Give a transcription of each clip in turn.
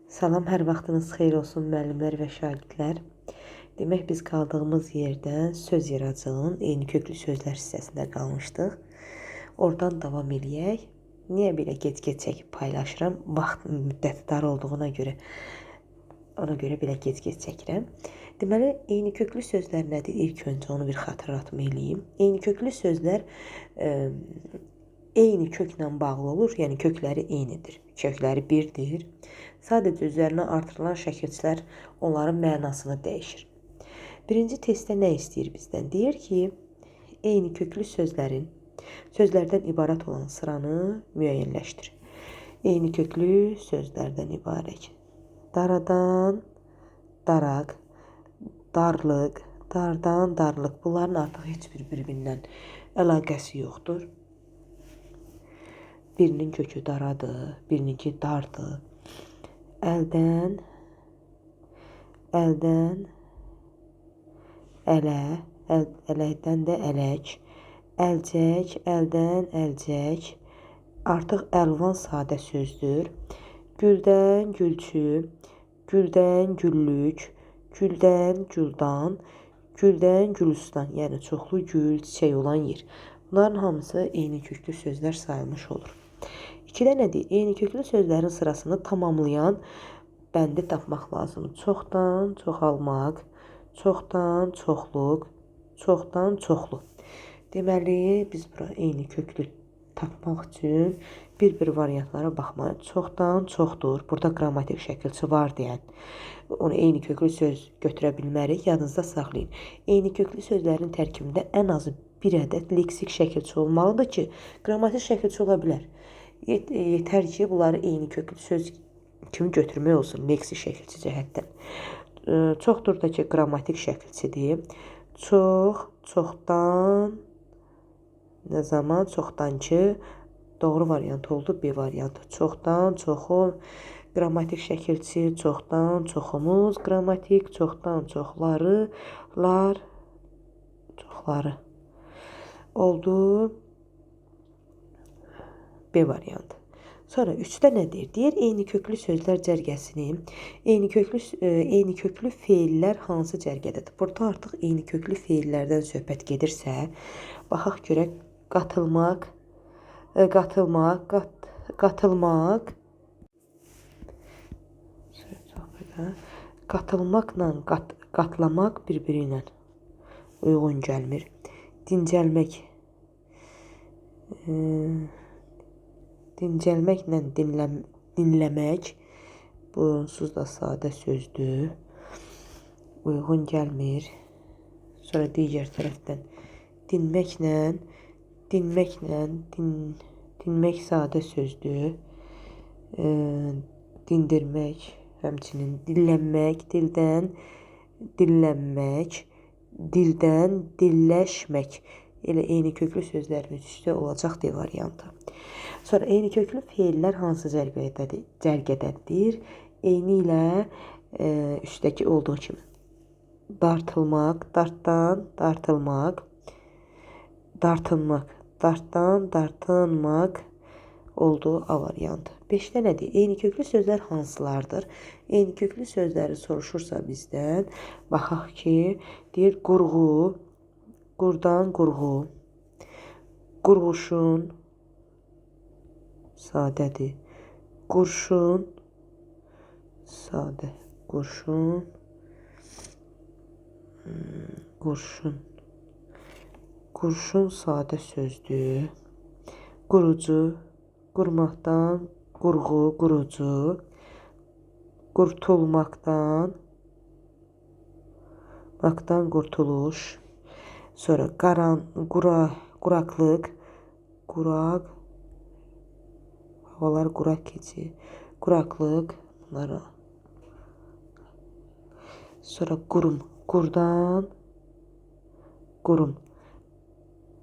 Salam, hər vaxtınız xeyir olsun müəllimlər və şagirdlər. Demək biz qaldığımız yerdən söz yaradıcılığının eyni köklü sözlər hissəsində qalmışdıq. Oradan davam eləyək. Niyə belə gec-gec çəkib paylaşıram? Vaxt müddəti dar olduğuna görə, ona görə belə gec-gec çəkirəm. Deməli, eyni köklü sözlər nədir? İlk öncə onu bir xatırlatma eləyim. Eyni köklü sözlər eyni köklə bağlı olur, yəni kökləri eynidir. Kökləri birdir. Sadəcə üzərinə artırılan şəkilçilər onların mənasını dəyişir. Birinci testdə nə istəyir bizdən? Deyir ki, eyni köklü sözlərdən ibarət olan sıranı müəyyənləşdir. Eyni köklü sözlərdən ibarət. Daradan, daraq, darlıq, dardan, darlıq. Bunların artıq heç bir-birindən əlaqəsi yoxdur. Birinin kökü daradır, birininki dardır. Əldən, ələ, ələkdən də ələk, əlcək, əldən, əlcək. Artıq əlvan sadə sözdür. Güldən, gülçü, güldən, güllük, güldən, güldan, güldən, gülüstan. Yəni çoxlu gül, çiçək olan yer. Bunların hamısı eyni köklü sözlər sayılmış olur. İkidə nədir? Eyni köklü sözlərin sırasını tamamlayan bəndi tapmaq lazımdır. Çoxdan, çoxalmaq, çoxdan, çoxluq, çoxdan, çoxlu. Deməli, biz bura eyni köklü tapmaq üçün bir-bir variantlara baxmalıyıq. Çoxdan, çoxdur. Burada qrammatik şəkilçi var deyən. Onu eyni köklü söz götürə bilmərik. Yadınızda saxlayın. Eyni köklü sözlərin tərkibində ən azı bir ədəd leksik şəkilçi olmalıdır ki, qrammatik şəkilçi ola bilər. Yetər ki, bunları eyni köklü söz kimi götürmək olsun, leksik şəkilçi cəhətdən. Çoxdur da ki, qrammatik şəkilçidir. Çox, çoxdan, nə zaman, çoxdankı doğru variant oldu, B variantı. Çoxdan, çoxu, qrammatik şəkilçi, çoxdan, çoxumuz, qrammatik, çoxdan, çoxları, lar, çoxları. Oldu B variantı. Sonra 3-də nə deyir? Deyir, eyni köklü sözlər cərgəsini, eyni köklü feillər hansı cərgədədir? Burada artıq eyni köklü feillərdən söhbət gedirsə, baxaq görək, qatılmaq, qatılmaqla qatlamaq bir-biri ilə uyğun gəlmir. Dincəlmək, dincəlməklə dinləmək, bu onsuz da sadə sözdür, uyğun gəlmir. Sonra digər tərəfdən dinmək sadə sözdür, dindirmək, həmçinin dillənmək, dildən dillənmək, dildən dilləşmək. Elə eyni köklü sözlərin üstə olacaq D variantı. Sonra eyni köklü feillər hansı cərgədədir? Eyni ilə üstdəki olduğu kimi. Dartılmaq, dartdan, dartılmaq, dartınmaq, dartdan, dartınmaq oldu A variantı. 5-də nədir? Eyni köklü sözlər hansılardır? Eyni köklü sözləri soruşursa bizdən, baxaq ki, deyir qurğu, qurdan, qurğu, qurğuşun, sadədir, qurşun, sadə, qurşun, qurşun sadə sözdür, qurucu, qurmaqdan, qurğu, qurucu, qurtulmaqdan, qurtuluş, sonra quraqlıq, quraq, havalar quraq keçir, quraqlıq, bunlara. Sonra qurum, qurdan, qurum,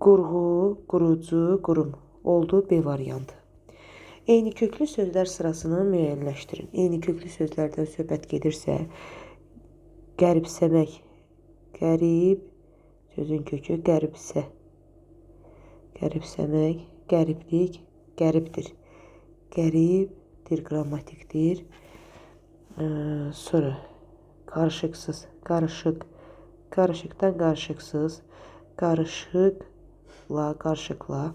qurğu, qurucu, qurum oldu B variantı. Eyni köklü sözlər sırasını müəyyənləşdirin. Eyni köklü sözlərdən söhbət gedirsə, qəribsəmək, qərib, sözün kökü qəribsə, qəribsəmək, qəriblik, qəribdir. Qəribdir, qrammatikdir. Sonra karışıksız, karışık, karışıktan karışıksız, karışıkla, karışıkla,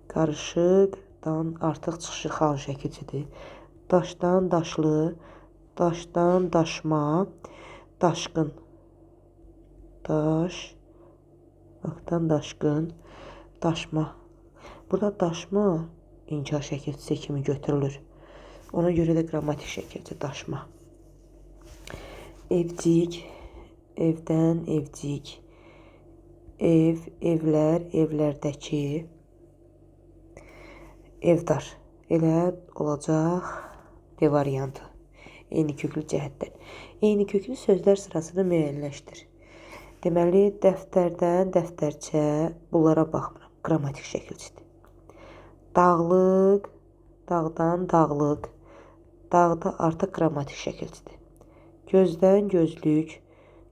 karışıkdan artıq çıxışı xal şəkilcidir. Daşdan daşlı, daşdan daşma, daşqın, daşdan daşqın, daşma. Burada daşma inkar şəkilcisi kimi götürülür. Ona görə də qrammatik şəkilci daşma. Evcik, evdən evcik, ev, evlər, evlərdəki, evdar. Elə olacaq D variantı. Eyni köklü cəhətdən. Eyni köklü sözlər sırasını müəyyənləşdir. Deməli, dəftərdən dəftərçə, bunlara baxmıram. Qrammatik şəkilcidir. Dağlıq, dağdan dağlıq, dağda artıq qrammatik şəkilcidir. Gözdən gözlük,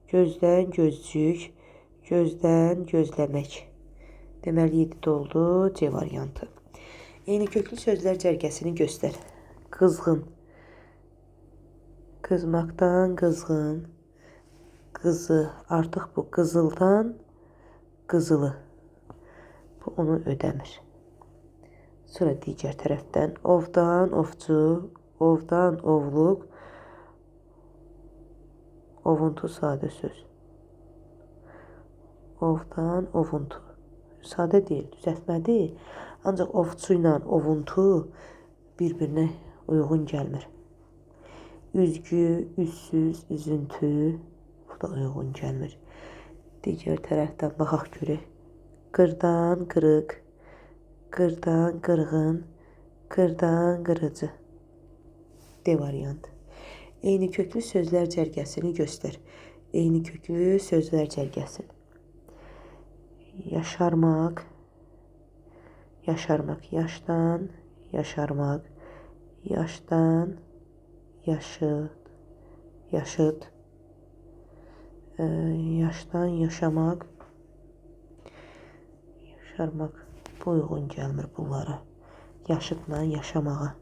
gözdən gözcük, gözdən gözləmək. Deməli, 7 oldu C variantı. Eyni köklü sözlər cərgəsini göstər. Qızğın, qızmaqdan qızğın, qızı, artıq bu qızıldan qızılı. Bu onu ödəmir. Sonra digər tərəfdən ovdan ovcu, ovdan ovluq, ovuntu sadə söz. Ovdan ovuntu. Sadə deyil, düzəltmədir. Ancaq ovçu ilə ovuntu bir-birinə uyğun gəlmir. Üzgü, üzsüz, üzüntü, bu da uyğun gəlmir. Digər tərəfdən baxaq görək. Qırdan qırıq, qırdan qırğın, qırdan qırıcı. D variantı. Eyni köklü sözlər cərgəsini göstər. Eyni köklü sözlər cərgəsini. Yaşarmaq, yaşarmaq, yaşdan, yaşarmaq, yaşdan, yaşıt, yaşıt, yaşdan yaşamaq, yaşarmaq. Bu uyğun gəlmir bunlara. Yaşıtla yaşamağa.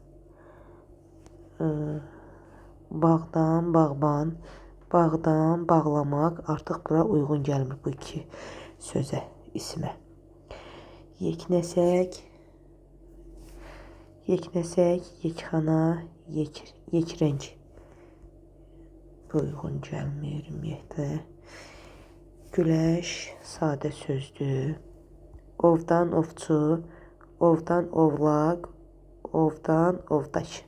Bağdan bağban, bağdan bağlamaq artıq bura uyğun gəlmir bu iki sözə, ismə. Yeknəsək, yeknəsək, yekxana, yekrəng. Bu uyğun gəlmir ümumiyyətlə. Güləş sadə sözdür. Ovdan ovçu, ovdan ovlaq, ovdan ovdaş.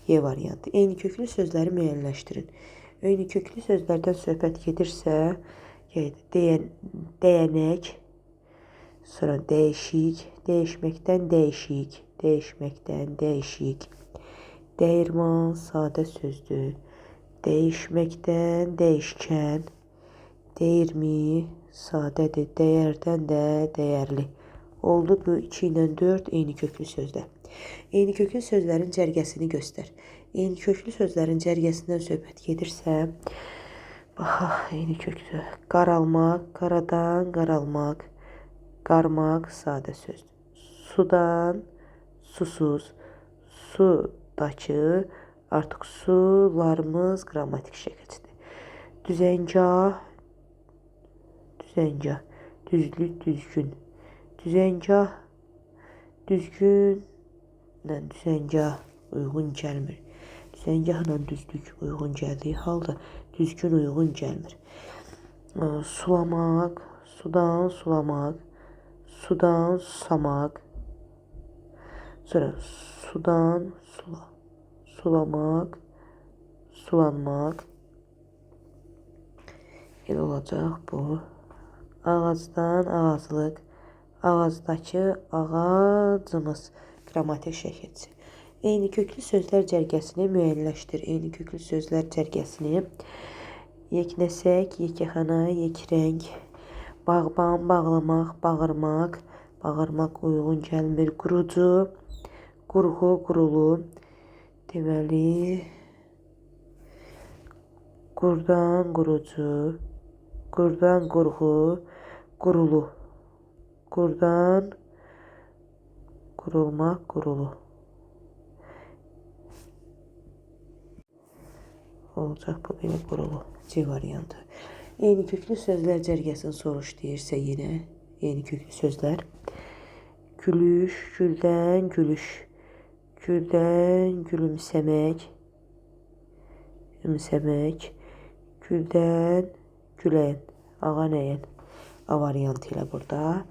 Y variantı. Eyni köklü sözləri müəyyənləşdirin. Eyni köklü sözlərdən söhbət gedirsə, dəyənək, sonra dəyişik, dəyişməkdən dəyişik, dəyişməkdən dəyişik, dəyirman sadə sözdür, dəyişməkdən dəyişkən, dəyirmi sadədir, dəyərdən də dəyərli. Oldu bu 2 ilə 4 eyni köklü sözlər. Eyni köklü sözlərin cərgəsini göstər. Eyni köklü sözlərin cərgəsindən söhbət gedirsə, baxaq, eyni köklü. Qaralmaq, qaradan qaralmaq, qarmaq sadə sözdür. Sudan, susuz, sudakı, artıq sularımız qrammatik şəkilcidir. Düzəngah, düzəngah, düzlük, düzgün. Düzəngah, düzgün, düzəngah uyğun gəlmir. Düzəngahla düzlük uyğun gəldiyi halda düzgün uyğun gəlmir. Sulamaq, sudan sulamaq, sudan susamaq, sonra sudan sulamaq, sulanmaq. Elə olacaq bu. Ağacdan ağaclıq, ağazdakı ağacımız. Qrammatik şəkilci. Eyni köklü sözlər cərgəsini müəyyənləşdir. Eyni köklü sözlər cərgəsini. Yeknəsək, yekəxana, yekrəng, bağban, bağlamaq, bağırmaq, bağırmaq uyğun gəlmir. Qurucu, qurğu, qurulu. Deməli, qurdan qurucu, qurdan qurğu, qurulu. Qurdan qurulmaq, qurulu. olacaq bu belə qurulu. C variantı. Eyni köklü sözlər cərgəsini soruş deyirsə yenə eyni köklü sözlər. Gülüş, güldən, gülüş. Güldən, gülümsəmək. Gülümsəmək. Güldən, gülən. Ağa nəyən? A variantı ilə burada.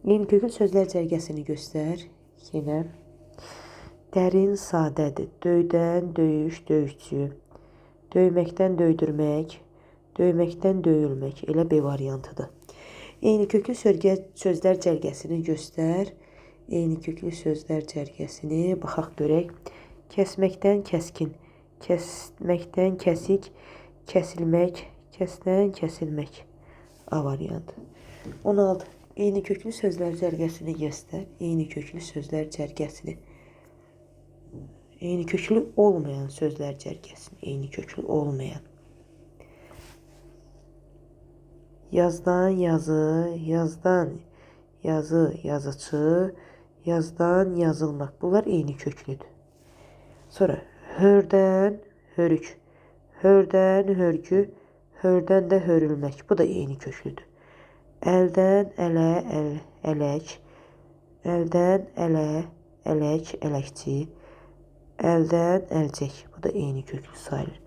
Eyni köklü sözlər cərgəsini göstər. Yenə. Dərin, sadədir. Döydən, döyüş, döyüşçü. Döyməkdən döydürmək. Döyməkdən döyülmək. Elə B variantıdır. Eyni köklü sözlər cərgəsini göstər. Eyni köklü sözlər cərgəsini baxaq görək. Kəsməkdən kəskin. Kəsməkdən kəsik. Kəsilmək. Kəsdən kəsilmək. A variantı. 16. Eyni köklü sözlər cərgəsini göstər. Eyni köklü sözlər cərgəsini. Eyni köklü olmayan sözlər cərgəsini. Eyni köklü olmayan. Yazdan yazı, yazdan yazı, yazıcı, yazdan yazılmak. Bunlar eyni köklüdür. Sonra hördən hörük, hördən hörgü, hördən də hörülmək. Bu da eyni köklüdür. Əldən ələ, ələk, əldən ələ, ələk, ələkçi, əldən əlcək. Bu da eyni köklü sayılır.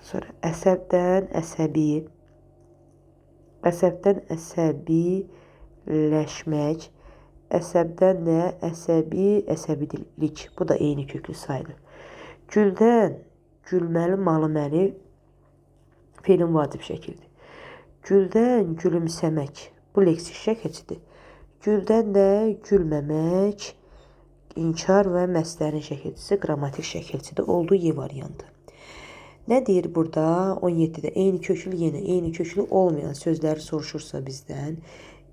Sonra əsəbdən əsəbi, əsəbdən əsəbiləşmək, əsəbdən də əsəbi, əsəbilik. Bu da eyni köklü sayılır. Güldən gülməli, malıməli fe'lin vacib şəkildir. Güldən gülümsəmək. Bu leksik şəkilcidir. Güldən də gülməmək, inkar və məslərin şəkilcisi qrammatik şəkilcidir. Olduğu Y variantı. Nə deyir burada? 17-də eyni köklü yenə eyni köklü olmayan sözləri soruşursa bizdən,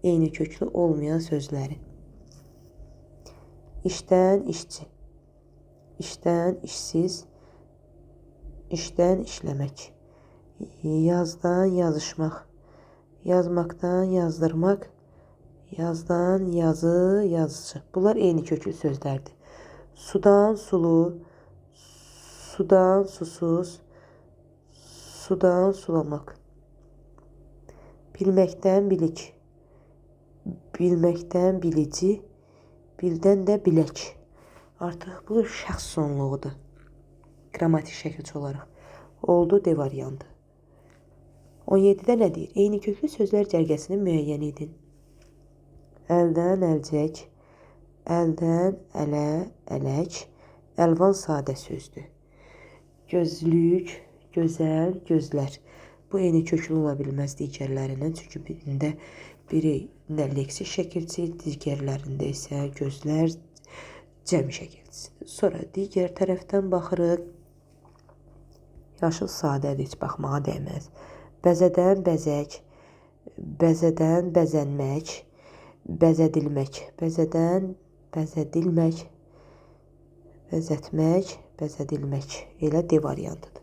eyni köklü olmayan sözləri. İşdən işçi, işdən işsiz, işdən işləmək, yazdan yazışmaq, yazmaqdan yazdırmaq, yazdan yazı, yazıcı. Bunlar eyni köklü sözlərdir. Sudan sulu, sudan susuz, sudan sulamaq. Bilməkdən bilik. Bilməkdən bilici. Bildən də bilək. Artıq bu şəxs sonluğudur. Qrammatik şəkilçi olaraq. Oldu D variantı. 17-də nə deyir? Eyni köklü sözlər cərgəsini müəyyən edin. Əldən əlcək. Əldən ələ, ələk. Əlvan sadə sözdür. Gözlük, gözəl, gözlər. Bu eyni köklü ola bilməz digərlərindən. Çünki biri leksik şəkilçi, digərlərində isə gözlər cəmi şəkilçisidir. Sonra digər tərəfdən baxırıq. Yaşıl sadədir, heç baxmağa dəyməz. Bəzədən bəzək, bəzədən bəzənmək, bəzədilmək, bəzədən bəzədilmək, bəzətmək, bəzədilmək. Elə D variantıdır.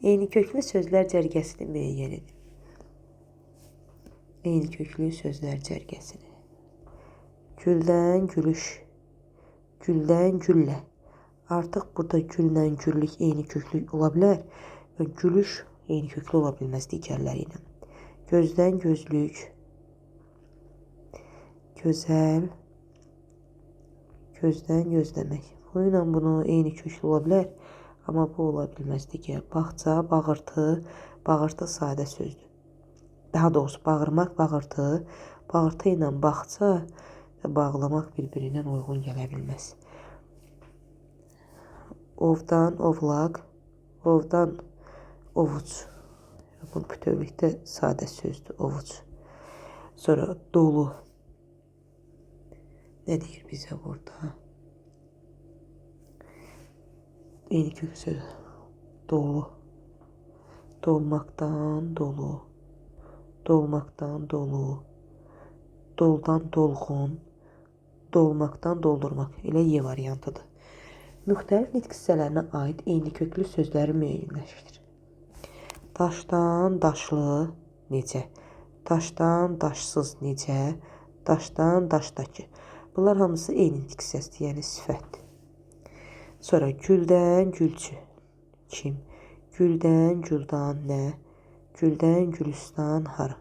Eyni köklü sözlər cərgəsini müəyyən edin. Eyni köklü sözlər cərgəsini. Güldən gülüş, güldən güllə. Artıq burada güllə güllük eyni köklü ola bilər və gülüş eyni köklü ola bilməz digərləri ilə. Gözdən gözlük, gözəl, gözdən gözləmək. Bununla bunu eyni köklü ola bilər. Amma bu ola bilməz digər. Bağça, bağırtı, bağırtı sadə sözdür. Daha doğrusu bağırmaq, bağırtı, bağırtı ilə bağça və bağlamaq bir-birindən uyğun gələ bilməz. Ovdan ovlaq, ovdan ovuc. Bu bütövlükdə sadə sözdür, ovuc. Sonra dolu. Nə deyir bizə burada? Eyni köklü söz. Dolu. Dolmaqdan dolu. Dolmaqdan dolu. Doldan dolğun. Dolmaqdan doldurmaq. Elə Y variantıdır. Müxtəlif nitq hissələrinə aid eyni köklü sözləri müəyyənləşdir. Daşdan daşlı necə? Daşdan daşsız necə? Daşdan daşdakı. Bunlar hamısı eyni nitq hissəsidir, yəni sifətdir. Sonra güldən gülçü. Kim? Güldən güldan nə? Güldən gülistan hara?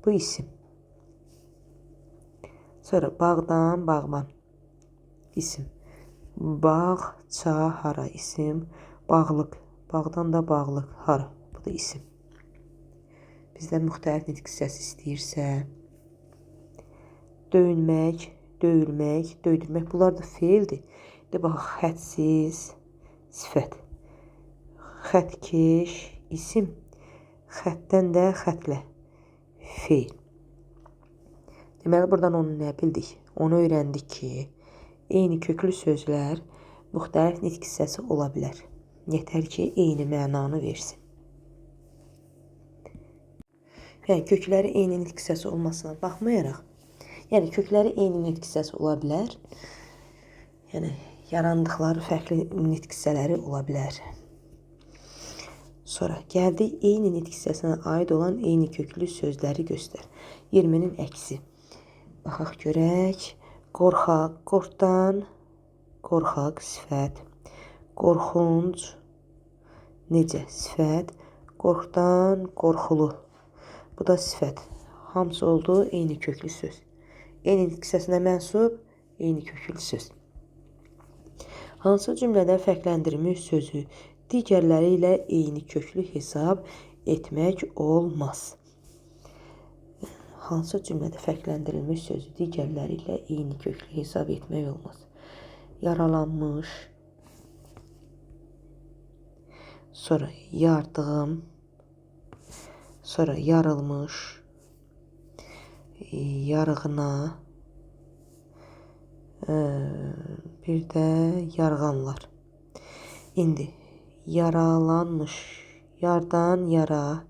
Bu isim. Sonra bağdan bağban. İsim. Bağça hara? İsim. Bağlıq. Bağdan da bağlıq hara? Bu da isim. Bizdən müxtəlif nitq hissəsi istəyirsə, döyünmək, döyülmək, döydürmək, bunlar da feildir. İndi bax, xətsiz, sifət. Xətkeş, isim. Xətdən də xətlə, feil. Deməli, buradan onu nə bildik? Onu öyrəndik ki, eyni köklü sözlər müxtəlif nitq hissəsi ola bilər. Yetər ki, eyni mənanı versin. Yəni, kökləri eyni nitq hissəsi olmasına baxmayaraq, yəni, kökləri eyni nitq hissəsi ola bilər. Yəni, yarandıqları fərqli nitq hissələri ola bilər. Sonra gəldik eyni nitq hissəsinə aid olan eyni köklü sözləri göstər. 20-nin əksi. Baxaq görək. Qorxaq, qorxdan, qorxaq, sifət. Qorxunc, necə, sifət. Qorxdan, qorxulu. Bu da sifət. Hamısı oldu eyni köklü söz. Eyni nitq hissəsinə mənsub, eyni köklü söz. Hansı cümlədə fərqləndirilmiş sözü digərləri ilə eyni köklü hesab etmək olmaz? Hansı cümlədə fərqləndirilmiş sözü digərləri ilə eyni köklü hesab etmək olmaz? Yaralanmış, sonra yardığım, sonra yarılmış, yarığına, bir də yarğanlar. İndi yaralanmış, yardan yara,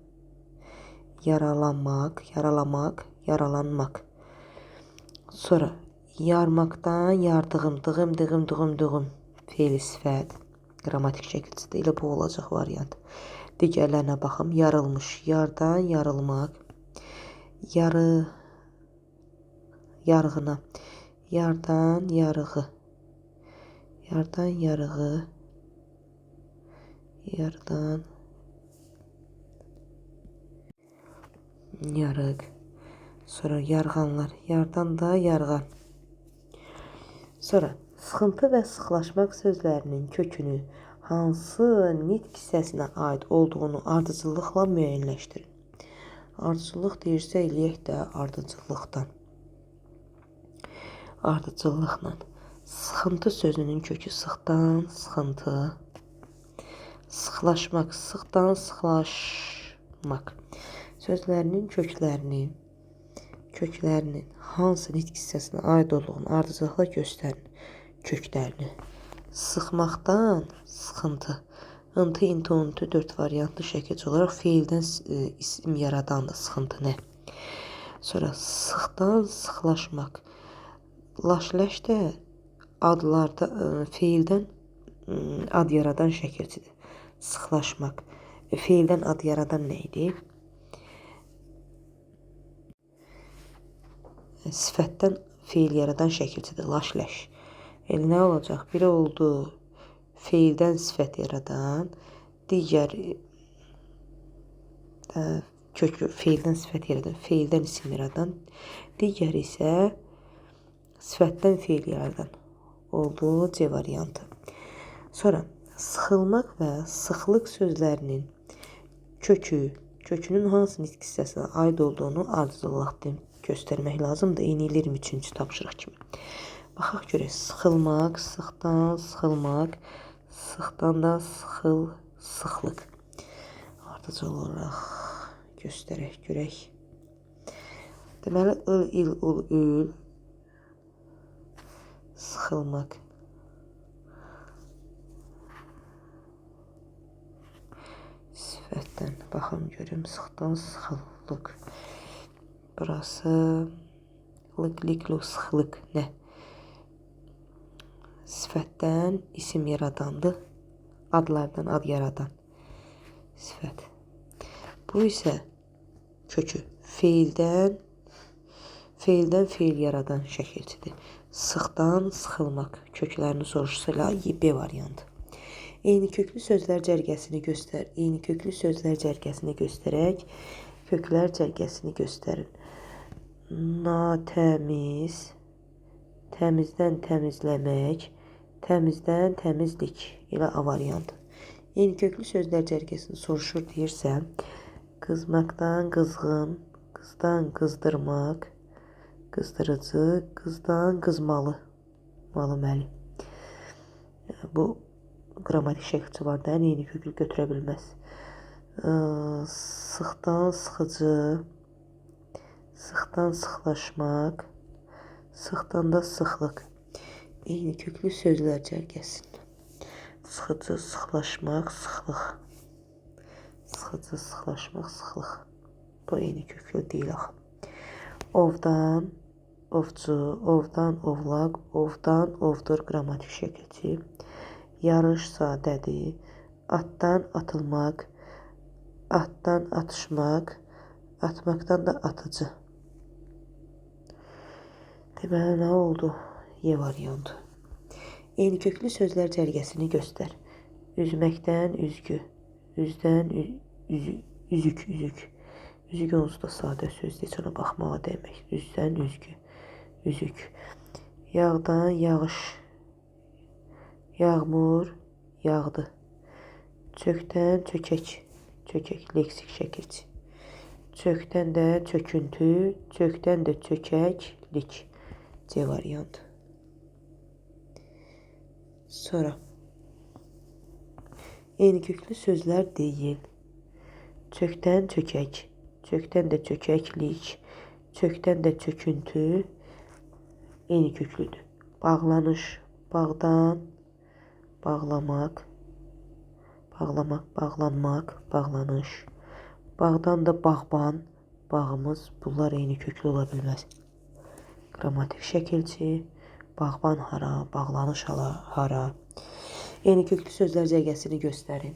yaralanmaq, yaralamaq, yaralanmaq. Sonra yarmaqdan yardığım, dığım, dığım, dığım, dığım, feil sifət. Qrammatik şəkildə elə bu olacaq variant. Digərlərinə baxım. Yarılmış, yardan yarılmaq, yarğına, yardan yarığı, yardan yarığı, yardan yarıq. Sonra yarğanlar, yardan da yarğan. Sonra sıxıntı və sıxlaşmaq sözlərinin kökünü hansı nitq hissəsinə aid olduğunu ardıcıllıqla müəyyənləşdirin. Ardıcıllıq deyirsə, eləyək də ardıcıllıqdan. Ardıcıllıqla. Sıxıntı sözünün kökü sıxdan, sıxıntı. Sıxlaşmaq, sıxdan, sıxlaşmaq. Sözlərinin köklərinin hansı nitq hissəsinə aid olduğunu ardıcıllıqla göstərin. Köklərini. Sıxmaqdan sıxıntı. Intı, intı, untı 4 variantlı şəkildə olaraq feildən isim yaradan da sıxıntı nə? Sonra sıxdan sıxlaşmaq. Laş-ləş də adlarda feildən ad yaradan şəkilcidir. Sıxlaşmaq. Feildən ad yaradan nə idi? Sifətdən feil yaradan şəkilcidir. Laş-ləş. Elə nə olacaq? Biri oldu feildən sifət yaradan, digər köklü feildən sifət yaradan, feildən isim yaradan, digər isə sifətdən feil yaradan oldu C variantı. Sonra sıxılmaq və sıxlıq sözlərinin kökünün hansı nitq hissəsinə aid olduğunu ardıcıllıqla göstərmək lazımdır. Eyni 23-cü tapşırıq kimi. Baxaq görək. Sıxılmaq, sıxdan, sıxılmaq, sıxdan da sıxıl, sıxlıq. Ardıcıl olaraq göstərək, görək. Deməli, ıl, il, ul, ül, sıxılmaq. Sifətdən baxım görüm, sıxdan, sıxıllıq. Burası lık, lik, luk, sıxlıq nə? Sifətdən isim yaradandır. Adlardan ad yaradan. Sifət. Bu isə kökü feildən feil yaradan şəkilcidir. Sıxdan sıxılmaq. Köklərini soruşsa B variantı. Eyni köklü sözlər cərgəsini göstər. Eyni köklü sözlər cərgəsini göstərək köklər cərgəsini göstərin. Natəmiz, təmizdən təmizləmək, təmizdən təmizlik ilə A variantı. Eyni köklü sözlər cərgəsini soruşur deyirsə, qızmaqdan qızğın, qızdan qızdırmaq, qızdırıcı, qızdan qızmalı, malı-məli. Bu qrammatik şəkilçi var da, eyni köklü götürə bilməz. Sıxdan sıxıcı, sıxdan sıxlaşmaq, sıxdan da sıxlıq. Eyni köklü sözlər cərgəsində. Sıxıcı, sıxlaşmaq, sıxlıq. Sıxıcı, sıxlaşmaq, sıxlıq. Bu eyni köklü deyil axı. Ovdan, ovcu, ovdan ovlaq, ovdan ovdur qrammatik şəkilçi. Yarış sadədir. Atdan atılmaq, atdan atışmaq, atmaqdan da atıcı. Deməli, nə oldu? Y variantı. Eyni köklü sözlər cərgəsini göstər. Üzməkdən üzgü, üzdən üzük, üzük. Üzük onsuz da sadə sözdür, heç ona baxmağa demək. Üzdən üzgü, üzük. Yağdan yağış, yağmur, yağdı. Çökdən çökək, çökək, leksik şəkilçi. Çökdən də çöküntü, çökdən də çökəklik. C variantı. Sonra eyni köklü sözlər deyil. Çökdən çökək, çökdən də çökəklik, çökdən də çöküntü eyni köklüdür. Bağlanış, bağdan bağlamaq, bağlamaq, bağlanmaq, bağlanış. Bağdan da bağban, bağımız, bunlar eyni köklü ola bilməz. Qrammatik şəkilçi, bağban hara, bağlanış hara. Eyni köklü sözlər cərgəsini göstərin.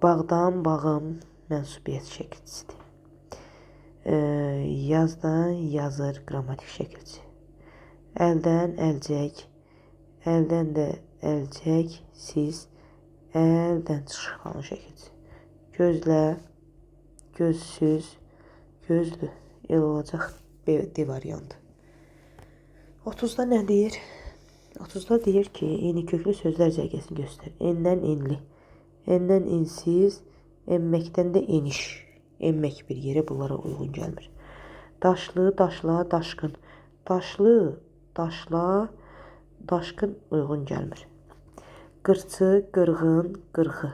Bağdan bağım mənsubiyyət şəkilçisidir. Yazdan yazır qrammatik şəkilçi. Əldən əlcək, əldən də əlcək, siz, əldən çıxan şəkilçi. Gözlə, gözsüz, gözlü. El olacaq D variantı. 30-da nə deyir? 30-da deyir ki, eyni köklü sözlər cərgəsini göstər. Endən enli, endən ensiz, enməkdən də eniş. Enmək bir yerə bunlara uyğun gəlmir. Daşlı, daşla, daşqın. Daşlı, daşla, daşqın uyğun gəlmir. Qırçı, qırğın, qırğı.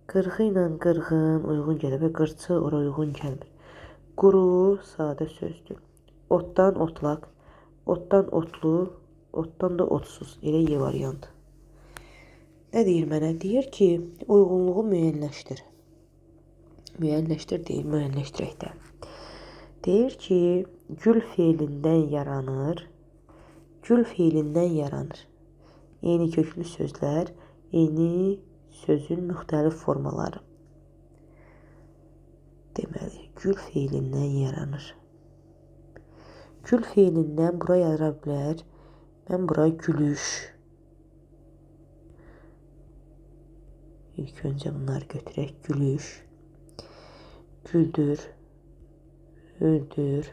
Qırğı ilə qırğın uyğun gəlir və qırçı ora uyğun gəlmir. Quru, sadə sözdür. Otdan otlaq, otdan otlu, otdan da otsuz. Elə Y variantı. Nə deyir mənə? Deyir ki, uyğunluğu müəyyənləşdir. Müəyyənləşdir deyil, müəyyənləşdirək də. Deyir ki, gül feilindən yaranır. Gül feilindən yaranır. Eyni köklü sözlər, eyni sözün müxtəlif formaları. Deməli, gül feilindən yaranır. Gül feilindən bura yara bilər. Mən bura gülüş. İlk öncə bunları götürək. Gülüş, güldür, öldür.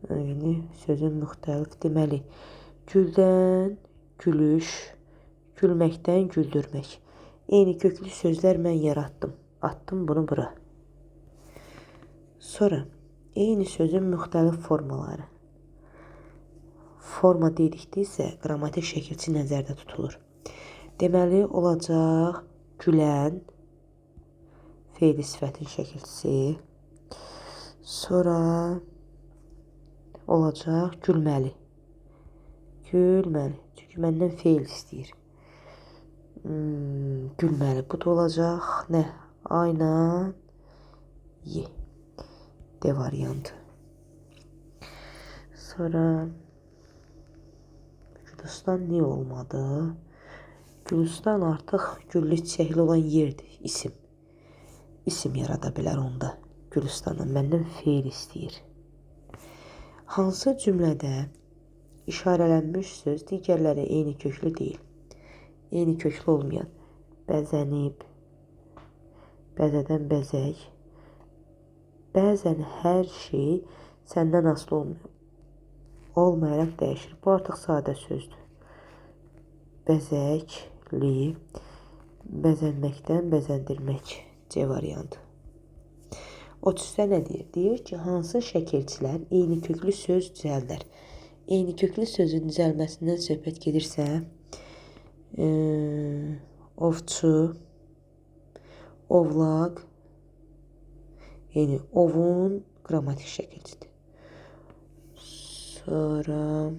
Yəni, sözün müxtəlif. Deməli, güldən gülüş, gülməkdən güldürmək. Eyni köklü sözlər mən yaratdım. Attım bunu bura. Sonra, eyni sözün müxtəlif formaları. Forma dedikdə qrammatik şəkilçi nəzərdə tutulur. Deməli, olacaq gülən, feili sifətin şəkilçisi. Sonra olacaq gülməli. Gülməli. Çünki məndən feil istəyir. Gülməli. Bu da olacaq nə? Aynen Y. D variantı. Sonra Gülüstan niye olmadı? Gülüstan artıq güllü çiçəkli olan yerdir. İsim. İsim yarada bilər onda. Gülüstanın məndən feil istəyir. Hansı cümlədə işarələnmiş söz digərləri eyni köklü deyil. Eyni köklü olmayan bəzənib, bəzədən bəzək, bəzən hər şey səndən asılı olmayaraq dəyişir. Bu artıq sadə sözdür. Bəzəkli, bəzənməkdən bəzəndirmək C variantı. 30-da nə deyir? Deyir ki, hansı şəkilçilər eyni köklü söz düzəldər? Eyni köklü sözün düzəlməsindən söhbət gedirsə, ovçu, ovlaq, yəni ovun qrammatik şəkilçidir. Sonra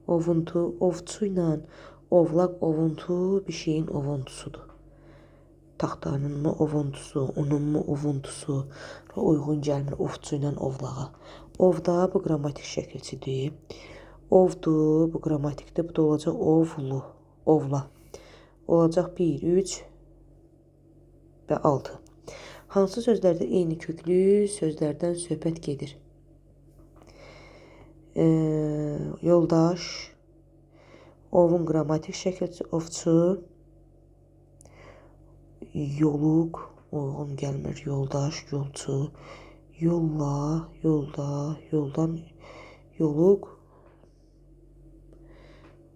ovuntu, ovçu ilə ovlaq, ovuntu bir şeyin ovuntusudur. Taxtanın mı ovuntusu, onun mu ovuntusu uyğun gəlmir ovçu ilə ovlağa. Ovda bu qrammatik şəkilçidir. Ovdu, bu qrammatikdir. Bu da olacaq ovlu, ovla. Olacaq 1, 3 və 6. Hansı sözlərdə eyni köklü sözlərdən söhbət gedir? Yoldaş, ovun qrammatik şəkilçisi, ovçu, yoluq, uyğun gəlmir, yoldaş, yolçu, yolla, yolda, yoldan, yoluq,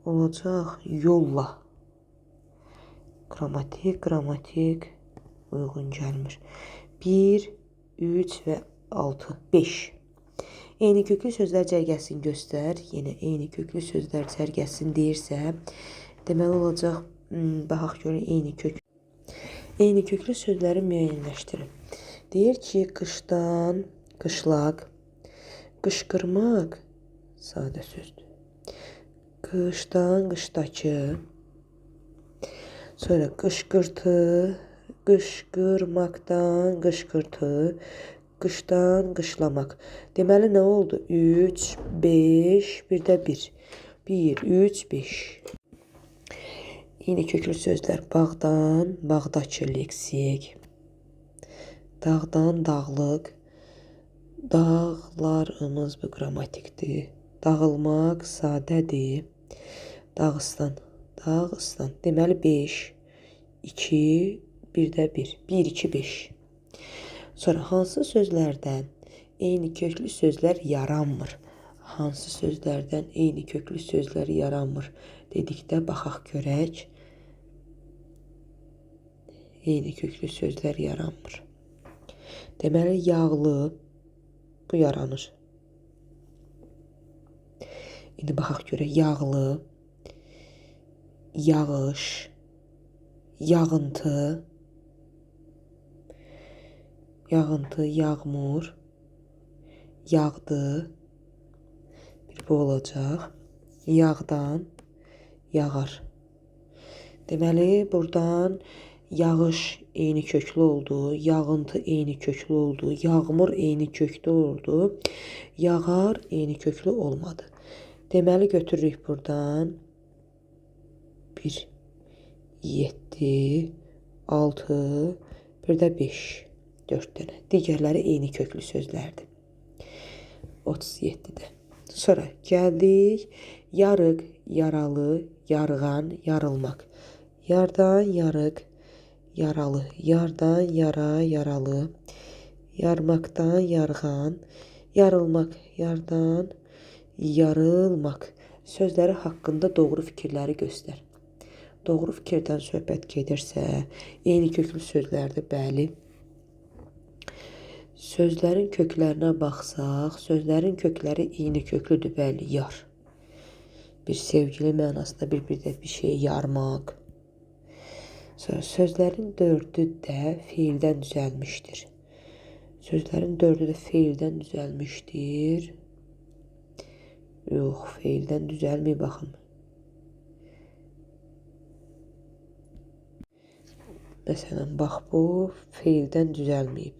olacaq yolla. Qrammatik, uyğun gəlmir. 1, 3 və 6, 5. Eyni köklü sözlər cərgəsini göstər. Yenə eyni köklü sözlər cərgəsini deyirsə, deməli olacaq, baxaq görə eyni köklü sözləri müəyyənləşdirin. Deyir ki, qışdan, qışlaq, qışqırmaq sadə sözdür. Qışdan, qışdakı, sonra qışqırtı, qışqırmaqdan, qışqırtı, qışdan, qışlamaq. Deməli, nə oldu? 3, 5, bir də 1. 1, 3, 5. Eyni köklü sözlər bağdan, bağdakı leksik, dağdan, dağlıq, dağlarımız bu qrammatikdir. Dağılmaq sadədir. Dağıstan, Dağıstan. Deməli 5, 2, bir də 1. 1, 2, 5. Sonra hansı sözlərdən eyni köklü sözlər yaranmır? Hansı sözlərdən eyni köklü sözlər yaranmır dedikdə baxaq görək. Eyni köklü sözlər yaranmır. Deməli yağlı, bu yaranır. İndi baxaq görək, yağlı, yağış, yağıntı, yağmur, yağdı, bir bu olacaq, yağdan, yağar. Deməli, buradan yağış eyni köklü oldu, yağıntı eyni köklü oldu, yağmur eyni köklü oldu, yağar eyni köklü olmadı. Deməli, götürürük buradan 1, 7, 6, bir də 5, 4 dənə. Digərləri eyni köklü sözlərdir. 37-də. Sonra gəldik, yarıq, yaralı, yarğan, yarılmaq. Yardan, yarıq, yaralı, yardan, yara, yaralı, yarmaqdan, yarğan, yarılmaq, yardan, yarılmaq. Sözləri haqqında doğru fikirləri göstər. Doğru fikirdən söhbət gedirsə, eyni köklü sözlərdir, bəli. Sözlərin köklərinə baxsaq, sözlərin kökləri eyni köklüdür, bəli, yar. Bir sevgili mənasında bir şey yarmaq. Sonra sözlərin 4-ü də feildən düzəlmişdir. Sözlərin 4-ü də feildən düzəlmişdir. Yox, feildən düzəlməyib, baxın. Məsələn, bax bu feildən düzəlməyib.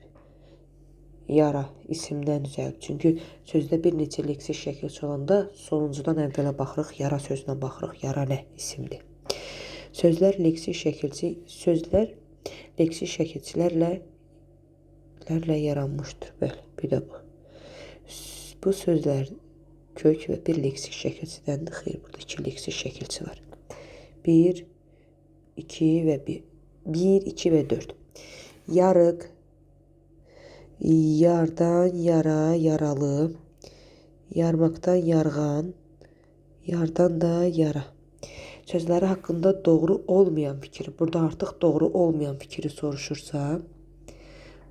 Yara isimdən düzəlib. Çünki sözdə bir neçə leksik şəkilçi olanda sonuncudan əvvələ baxırıq, yara sözünə baxırıq. Yara nə? İsimdir. Sözlər leksik şəkilçilərlə yaranmışdır. Bəli, bir də bu. Bu sözlər kök və bir leksik şəkilçidəndir. Xeyr, burada 2 leksik şəkilçi var. 1, 2 və 1. 1, 2 və 4. Yarıq, yardan, yara, yaralı, yarmaqdan, yarğan, yardan da yara. Sözləri haqqında doğru olmayan fikri, burada artıq doğru olmayan fikri soruşursa,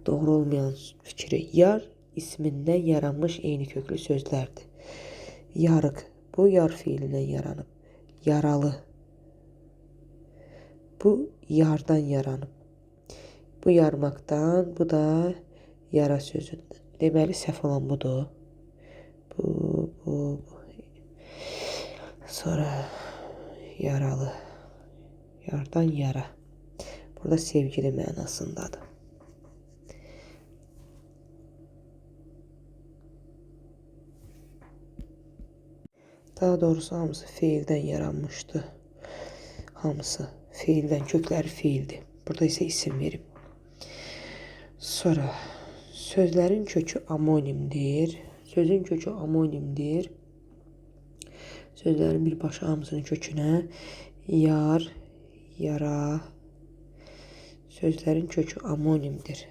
doğru olmayan fikri yar ismindən yaranmış eyni köklü sözlərdir. Yarıq, bu yar fiilindən yaranıb. Yaralı, bu yardan yaranıb. Bu yarmaqdan, bu da yara sözündən. Deməli, səhv olan budur. Bu. Sonra yaralı, yardan yara. Burada sevgili mənasındadır. Daha doğrusu hamısı feildən yaranmışdı. Hamısı feildən, kökləri feildir. Burada isə isim verib. Sonra sözlərin kökü amonimdir. Sözün kökü amonimdir. Sözlərin birbaşa hamısının kökünə yar, yara. Sözlərin kökü amonimdir.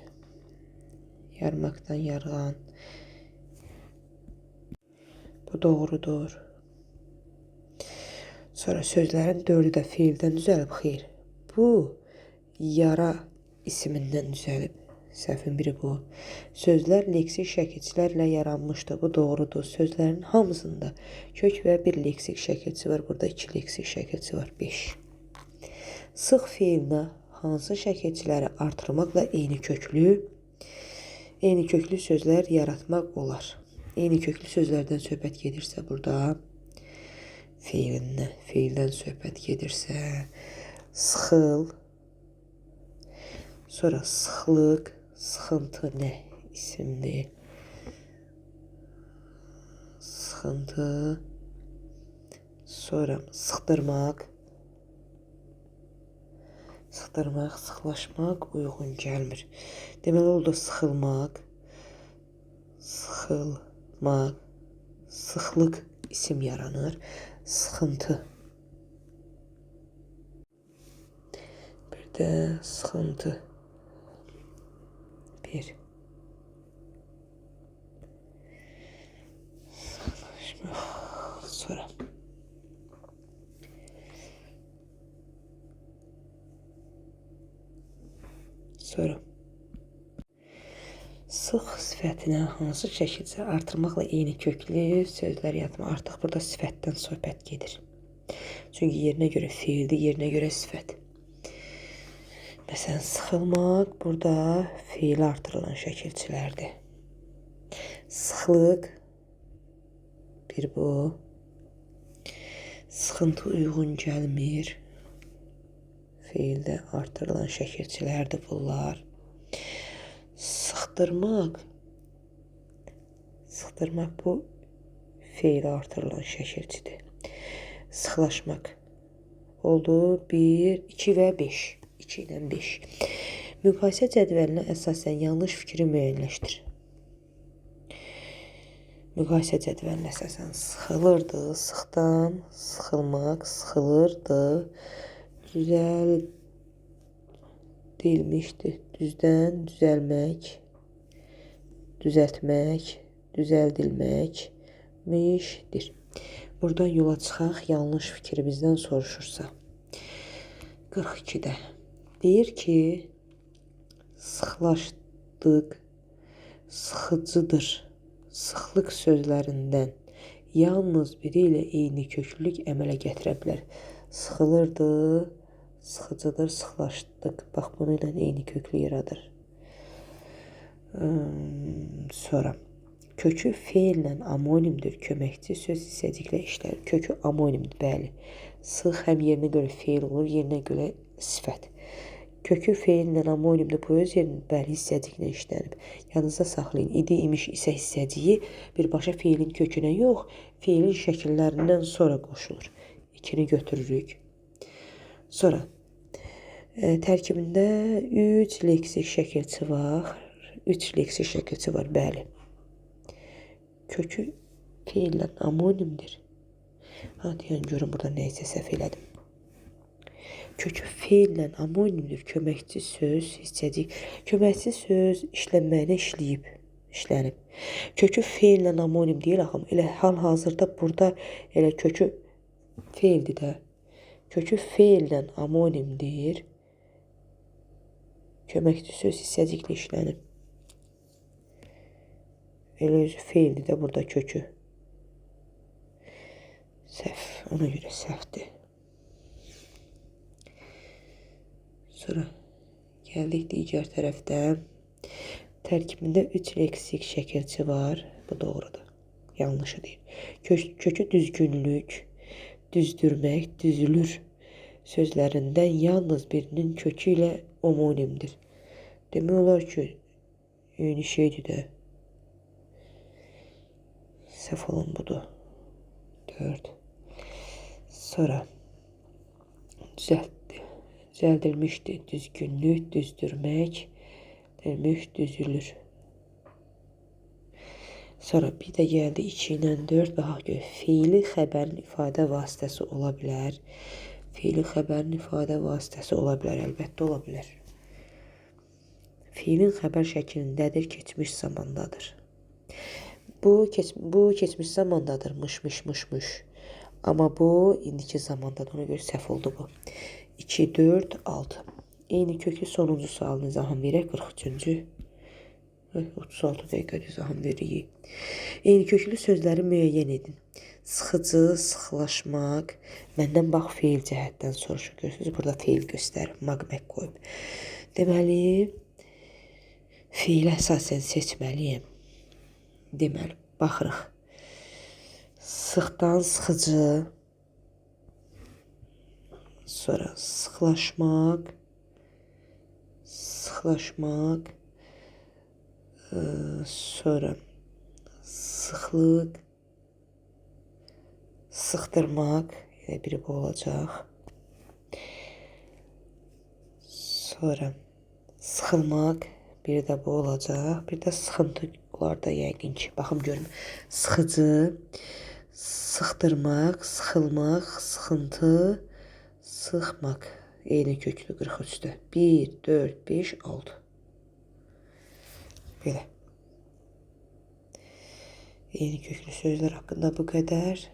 Yarmaqdan yarğan. Bu doğrudur. Sonra sözlərin dördü də feildən düzəlib. Xeyr. Bu yara ismindən düzəlib. Səhvin biri bu. Sözlər leksik şəkilçilərlə yaranmışdır. Bu doğrudur. Sözlərin hamısında kök və bir leksik şəkilçi var. Burada 2 leksik şəkilçi var. 5. Sıx feilinə hansı şəkilçiləri artırmaqla eyni köklü sözlər yaratmaq olar? Eyni köklü sözlərdən söhbət gedirsə burada feildən söhbət gedirsə sıxıl, sonra sıxlıq, sıxıntı nə isimdir? Sıxıntı, sonra sıxdırmaq, sıxlaşmaq uyğun gəlmir. Deməli, oldu sıxılmaq, sıxılmaq, sıxlıq isim yaranır. Sıxıntı. Bir də sıxıntı. 1. Sonra. Sıx sifətinə hansı şəkildə artırmaqla eyni köklü sözlər yaratmaq. Artıq burada sifətdən söhbət gedir. Çünki yerinə görə feildir, yerinə görə sifət. Məsələn, sıxılmaq burada feili artırılan şəkilçilərdir. Sıxlıq, bir bu. Sıxıntı uyğun gəlmir. Feildə artırılan şəkilçilərdir bunlar. Sıxdırmaq bu feili artırılan şəkilçidir. Sıxlaşmaq oldu 1, 2 və 5. 2 ilə 5. Müqayisə cədvəlinə əsasən yanlış fikri müəyyənləşdir. Müqayisə cədvəlinə əsasən sıxılırdı, sıxdan, sıxılmaq, sıxılırdı, düzəldilmişdir, düzdən, düzəlmək, düzəltmək, düzəldilməkmişdir. Buradan yola çıxaq, yanlış fikri bizdən soruşursa. 42-də. Deyir ki, sıxlaşdıq, sıxıcıdır. Sıxlıq sözlərindən yalnız biri ilə eyni köklülük əmələ gətirə bilər. Sıxılırdı, sıxıcıdır, sıxlaşdıq. Bax, bunu ilə eyni köklü yaradır. Sonra. Kökü feillə amonimdir. Köməkçi söz hissəciklə işlər. Kökü amonimdir, bəli. Sıx həm yerinə görə feil olur, yerinə görə sifət. Kökü feillə amonimdir. Bu öz yerində bəli hissəciklə işlənib. Yanınızda saxlayın. İdi, imiş isə hissəciyi birbaşa feilin kökünə yox, feilin şəkillərindən sonra qoşulur. 2-ni götürürük. Sonra tərkibində 3 leksik şəkilçi var. 3 leksik şəkilçi var, bəli. Kökü Fiillə amonimdir. Ha, deyən görün burada nəysə səhv elədim. Kökü feillə amonimdir. Köməkçi söz, hissəcik. Köməkçi söz işlənməyinə işlənib. Kökü feillə anonim deyil axım. Elə hal-hazırda burada elə kökü feildir də. Kökü feillə amonimdir. Köməkçi söz hissəciklə işlənib. Elə özü feildir də burada kökü. Səhv. Ona görə səhvdir. Sonra gəldik digər tərəfdən. Tərkibində 3 leksik şəkilçi var. Bu doğrudur. Yanlışı deyil. Kökü düzgünlük, düzdürmək, düzülür sözlərindən yalnız birinin kökü ilə homonimdir. Demək olar ki, eyni şeydir də. Səhv olan budur. 4. Sonra düzəldilmişdir. Düzgünlük, düzdürmək, düzülür. Sonra bir də gəldi 2 ilə 4. Baxaq gör. Fiili xəbərin ifadə vasitəsi ola bilər. Fiili xəbərin ifadə vasitəsi ola bilər. Əlbəttə ola bilər. Fiilin xəbər şəklindədir, keçmiş zamandadır. Bu keçmiş zamandadır. Mış. Amma bu indiki zamandadır. Ona görə səhv oldu bu. 2, 4, 6. Eyni köklü sonuncu sualını izahım verək. 43-cü. 36 dəqiqə izahım veririk. Eyni köklü sözləri müəyyən edin. Sıxıcı, sıxlaşmaq. Məndən bax feil cəhətdən soruşur. Görürsünüz, burada feil göstərir. Maqmək qoyub. Deməli, feili əsasən seçməliyim. Deməli, baxırıq. Sıxdan sıxıcı. Sonra sıxlaşmaq. Sonra sıxlıq. Sıxdırmaq. Elə biri bu olacaq. Sonra sıxılmaq. Biri də bu olacaq. Bir də sıxıntılarda yəqin ki. Baxım görüm. Sıxıcı, sıxdırmaq, sıxılmaq, sıxıntı, sıxmaq. Eyni köklü 43-də. 1, 4, 5, 6. Belə. Eyni köklü sözlər haqqında bu qədər.